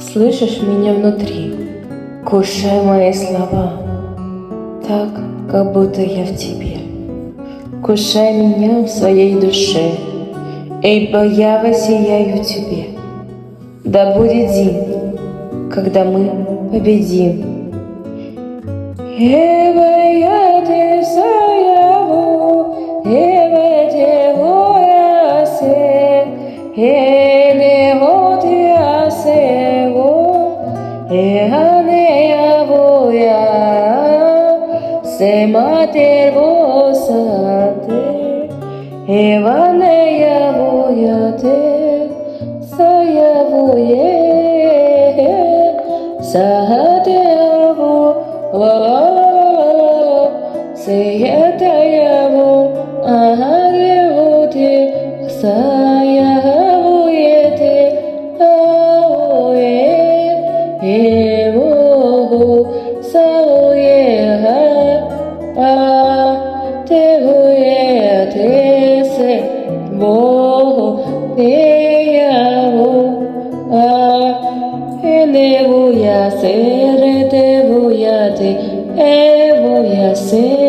Слышишь меня внутри? Кушай мои слова, так, как будто я в тебе. Кушай меня в своей душе, ибо я воссияю в тебе. Да будет день, когда мы победим. Se mater vosate, evaneia voiate, saya voye, sahate avo, seyate avo, ahage vote, saya voyete, ahoye, evo, saoye. Te voy te se voy a hacer, te voy a hacer.